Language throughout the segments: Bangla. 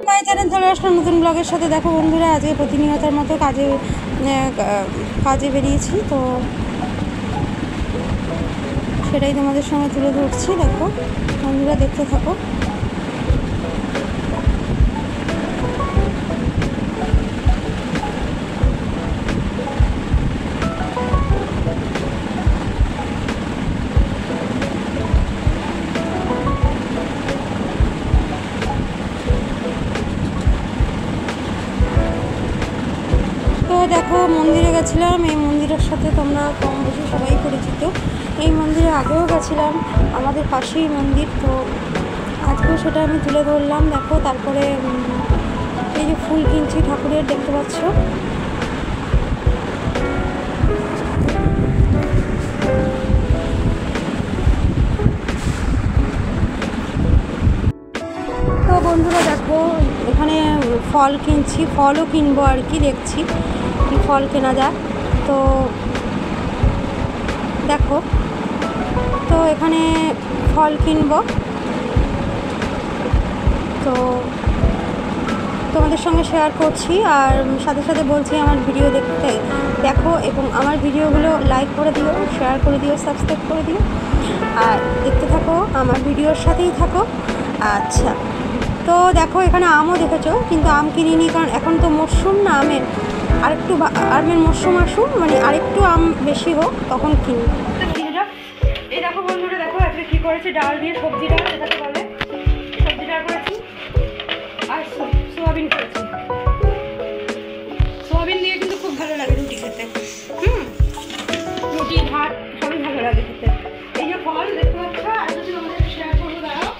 মাই চ্যানেল চলে আসলাম নতুন ব্লগের সাথে। দেখো বন্ধুরা, আজকে প্রতিনিয়তার মতো কাজে বেরিয়েছি, তো সেটাই তোমাদের সঙ্গে তুলে ধরছি। দেখো বন্ধুরা, দেখতে থাকো। তো দেখো, মন্দিরে গেছিলাম। এই মন্দিরের সাথে তোমরা কম বেশি সবাই পরিচিত। এই মন্দিরে আগেও গেছিলাম, আমাদের পাশেই মন্দির, তো আজকেও সেটা আমি তুলে ধরলাম। দেখো, তারপরে এই যে ফুল কিনছি ঠাকুরের, দেখতে পাচ্ছ। তো বন্ধুরা দেখো, এখানে ফল কিনছি, ফলও কিনবো আর কি, দেখছি কি ফল কেনা যায়। তো দেখো, তো এখানে ফল কিনবো, তো তোমাদের সঙ্গে শেয়ার করছি। আর সাথে সাথে বলছি, আমার ভিডিও দেখো এবং আমার ভিডিওগুলো লাইক করে দিও, শেয়ার করে দিও, সাবস্ক্রাইব করে দিও, আর দেখতে থাকো, আমার ভিডিওর সাথেই থাকো। আচ্ছা, তো দেখো এখানে আমও দেখেছো, কিন্তু আম কিনিনি, কারণ এখন তো মরশুম না আমের। আমের মরশুম আসুন, মানে আরেকটু আম বেশি হোক, তখন কিনি। এই দেখো বন্ধুরা, দেখো আজকে কী করেছি, ডাল দিয়ে সবজি ডাল, এটাকে বলে সবজি ডাল করেছি, আর সোয়াবিন করেছি। সোয়াবিন দিয়ে কিন্তু খুব ভালো লাগে রুটি খেতে। রুটি ভাত সবই ভালো লাগে খেতে। এই যে ফল দেখতে পাচ্ছ, আর যদি তোমাদের শেয়ার করবো, দাঁড়াও।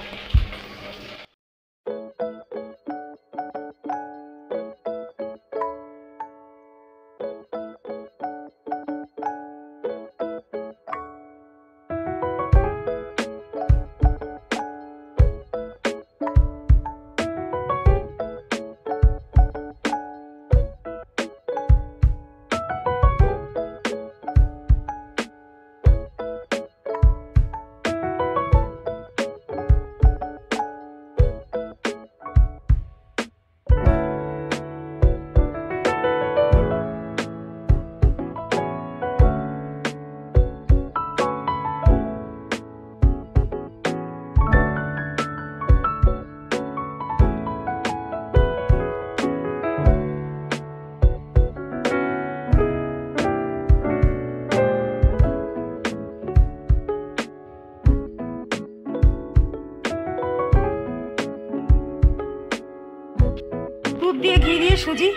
দুধ দিয়ে, ঘি দিয়ে, সুজি,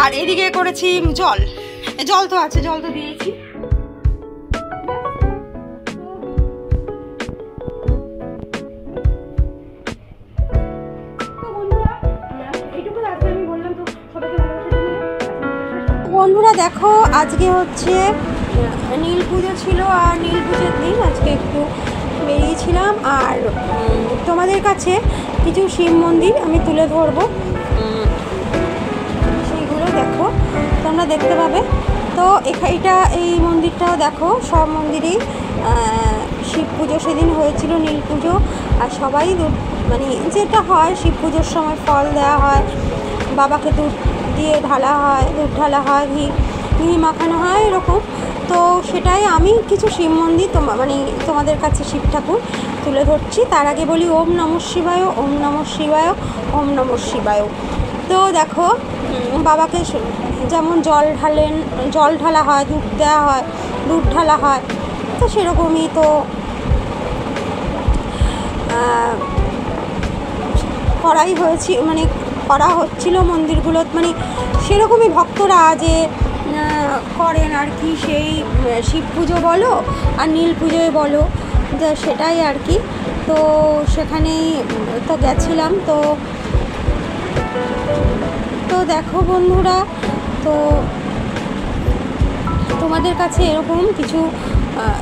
আর এদিকে করেছি জল তো আছে, জল তো দিয়েছি। বন্ধুরা দেখো, আজকে হচ্ছে নীল পুজো ছিল, আর নীল পুজোর দিন আজকে একটু বেরিয়েছিলাম। আর তোমাদের কাছে কিছু শিব মন্দির আমি তুলে ধরবো, সেইগুলো দেখো, তোমরা দেখতে পাবে। তো এই মন্দিরটাও দেখো, সব মন্দিরেই শিব পুজো সেদিন হয়েছিল, নীল পুজো। আর সবাই মানে যেটা হয়, শিব পুজোর সময় ফল দেওয়া হয়, বাবাকে দুধ ঢালা হয়, ঘি মাখানো হয়, এরকম। তো সেটাই আমি কিছু শিব মন্দির তোমাদের কাছে শিব ঠাকুর তুলে ধরছি। তার আগে বলি, ওম নমঃ শিবায়, ওম নমঃ শিবায়, ওম নমঃ শিবায়। তো দেখো, বাবাকে যেমন জল ঢালা হয়, দুধ ঢালা হয়, তো সেরকমই তো করা হচ্ছিল মন্দিরগুলো, মানে সেরকমই ভক্তরা যে করেন আর কি, সেই শিব পুজো বলো আর নীল পুজোয় বলো, যে সেটাই আর কি। তো সেখানেই তো গেছিলাম। তো দেখো বন্ধুরা, তো তোমাদের কাছে এরকম কিছু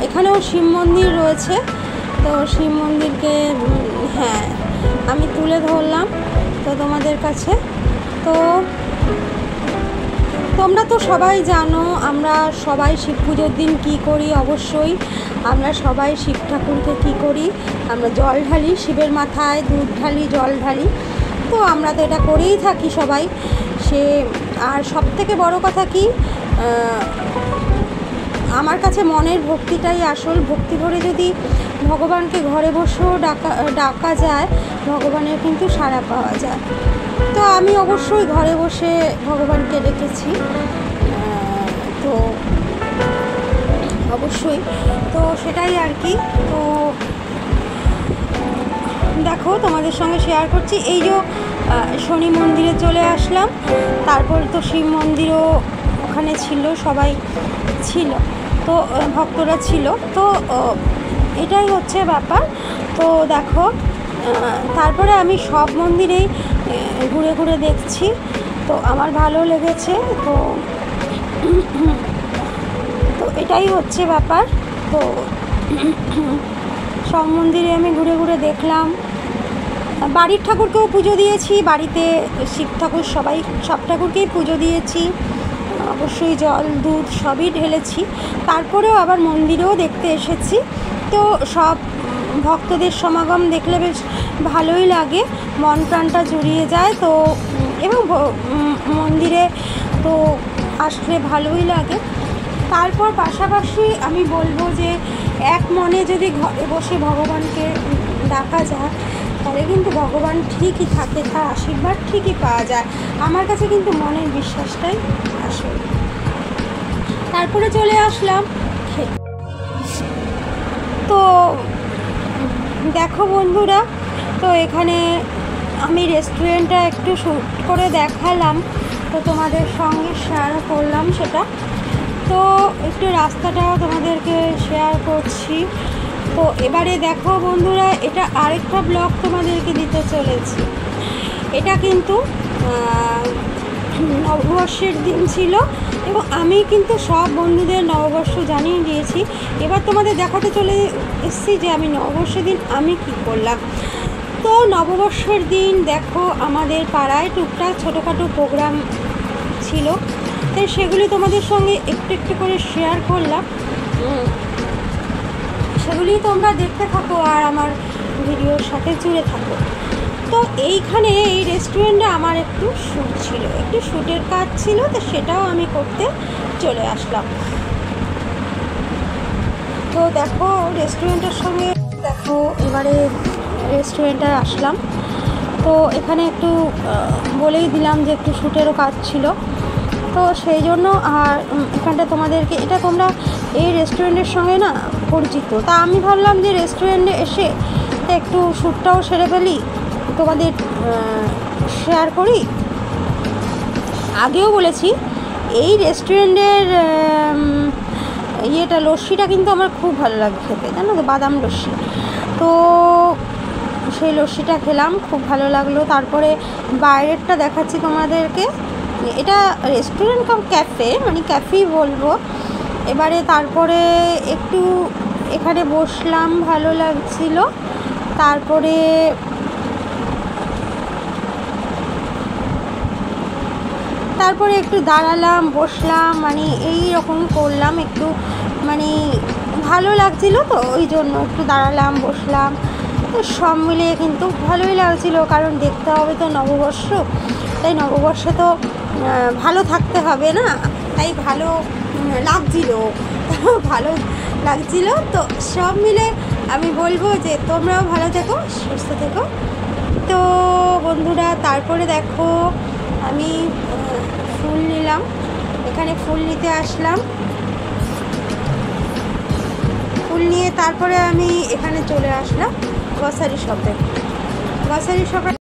এখানেও শিব মন্দির রয়েছে, তো শিব মন্দিরকে হ্যাঁ আমি তুলে ধরলাম তো তোমাদের কাছে। তো তোমরা তো সবাই জানো, আমরা সবাই শিব পুজোর দিন কী করি। অবশ্যই আমরা সবাই শিব ঠাকুরকে কী করি, আমরা জল ঢালি, শিবের মাথায় দুধ ঢালি, জল ঢালি। তো আমরা তো এটা করেই থাকি সবাই। সে আর সবথেকে বড় কথা কি, আমার কাছে মনের ভক্তিটাই আসল। ভক্তি ভরে যদি ভগবানকে ঘরে বসেও ডাকা যায়, ভগবানের কিন্তু সাড়া পাওয়া যায়। তো আমি অবশ্যই ঘরে বসে ভগবানকে ডেকেছি, তো অবশ্যই তো সেটাই আর কি। তো দেখো তোমাদের সঙ্গে শেয়ার করছি, এই যে শনি মন্দিরে চলে আসলাম, তারপর তো শিব মন্দিরও ওখানে ছিল, সবাই ছিল, তো ভক্তরা ছিল, তো এটাই হচ্ছে ব্যাপার। তো দেখো তারপরে আমি সব মন্দিরেই ঘুরে ঘুরে দেখছি, তো আমার ভালো লেগেছে। তো তো এটাই হচ্ছে ব্যাপার। তো সব মন্দিরে আমি ঘুরে ঘুরে দেখলাম, বাড়ির ঠাকুরকেও পুজো দিয়েছি, বাড়িতে শিব ঠাকুর সব ঠাকুরকেই পুজো দিয়েছি, অবশ্যই জল দুধ সবই ঢেলেছি। তারপরেও আবার মন্দিরেও দেখতে এসেছি। তো সব ভক্তদের সমাগম দেখলে বেশ ভালোই লাগে, মন প্রাণটা জুড়িয়ে যায়। তো এবং মন্দিরে তো আসলে ভালোই লাগে। তারপর পাশাপাশি আমি বলবো যে এক মনে যদি ঘরে বসে ভগবানকে ডাকা যায়, তাহলে কিন্তু ভগবান ঠিকই থাকে, তার আশীর্বাদ ঠিকই পাওয়া যায়। আমার কাছে কিন্তু মনের বিশ্বাসটাই আসে। তারপরে চলে আসলাম খেতে। তো দেখো বন্ধুরা, তো এখানে আমি রেস্টুরেন্টটা একটু শ্যুট করে দেখালাম, তো তোমাদের সঙ্গে শেয়ার করলাম সেটা। তো একটু রাস্তাটাও তোমাদেরকে শেয়ার করছি। তো এবারে দেখো বন্ধুরা, এটা আরেকটা ব্লগ তোমাদেরকে দিতে চলেছি। এটা কিন্তু নববর্ষের দিন ছিল, এবং আমি কিন্তু সব বন্ধুদের নববর্ষ জানিয়ে দিয়েছি। এবার তোমাদের দেখাতে চলে এসেছি যে আমি নববর্ষের দিন আমি কি করলাম। তো নববর্ষের দিন দেখো আমাদের পাড়ায় টুকটাক ছোটোখাটো প্রোগ্রাম ছিল, তাই সেগুলি তোমাদের সঙ্গে একটু একটু করে শেয়ার করলাম। সেগুলি তোমরা দেখতে থাকো আর আমার ভিডিওর সাথে জুড়ে থাকো। তো এইখানে এই রেস্টুরেন্টে আমার একটু শ্যুট ছিল, একটু শ্যুটের কাজ ছিল, তো সেটাও আমি করতে চলে আসলাম। তো দেখো রেস্টুরেন্টের সঙ্গে দেখো এবারে রেস্টুরেন্টে আসলাম। তো এখানে একটু বলেই দিলাম যে একটু শ্যুটেরও কাজ ছিল, তো সেই জন্য। আর এখানটা তোমাদেরকে, এটা তোমরা এই রেস্টুরেন্টের সঙ্গে না পরিচিত, তা আমি ভাবলাম যে রেস্টুরেন্টে এসে একটু শ্যুটটাও সেরে ফেলি, তোমাদের শেয়ার করি। আগেও বলেছি এই রেস্টুরেন্টের ইয়েটা লস্যিটা কিন্তু আমার খুব ভালো লাগে খেতে, জানো তো, বাদাম লস্যি। তো সেই লস্যিটা খেলাম, খুব ভালো লাগলো। তারপরে বাইরেরটা দেখাচ্ছি তোমাদেরকে, এটা রেস্টুরেন্ট কাম ক্যাফে, মানে ক্যাফেই বলবো। এবারে তারপরে একটু এখানে বসলাম, ভালো লাগছিল। তারপরে একটু দাঁড়ালাম, বসলাম, মানে এই রকম করলাম, একটু মানে ভালো লাগছিল, তো ওই জন্য একটু দাঁড়ালাম, বসলাম। তো সব মিলিয়ে কিন্তু ভালোই লাগছিল, কারণ দেখতে হবে তো নববর্ষ, তাই নববর্ষে তো ভালো থাকতে হবে না, তাই ভালো লাগছিল, ভালো লাগছিল। তো সব মিলে আমি বলবো যে তোমরাও ভালো থেকো, সুস্থ থেকো। তো বন্ধুরা তারপরে দেখো আমি ফুল নিলাম, এখানে ফুল নিতে আসলাম। ফুল নিয়ে তারপরে আমি এখানে চলে আসলাম গ্রসারি শপে।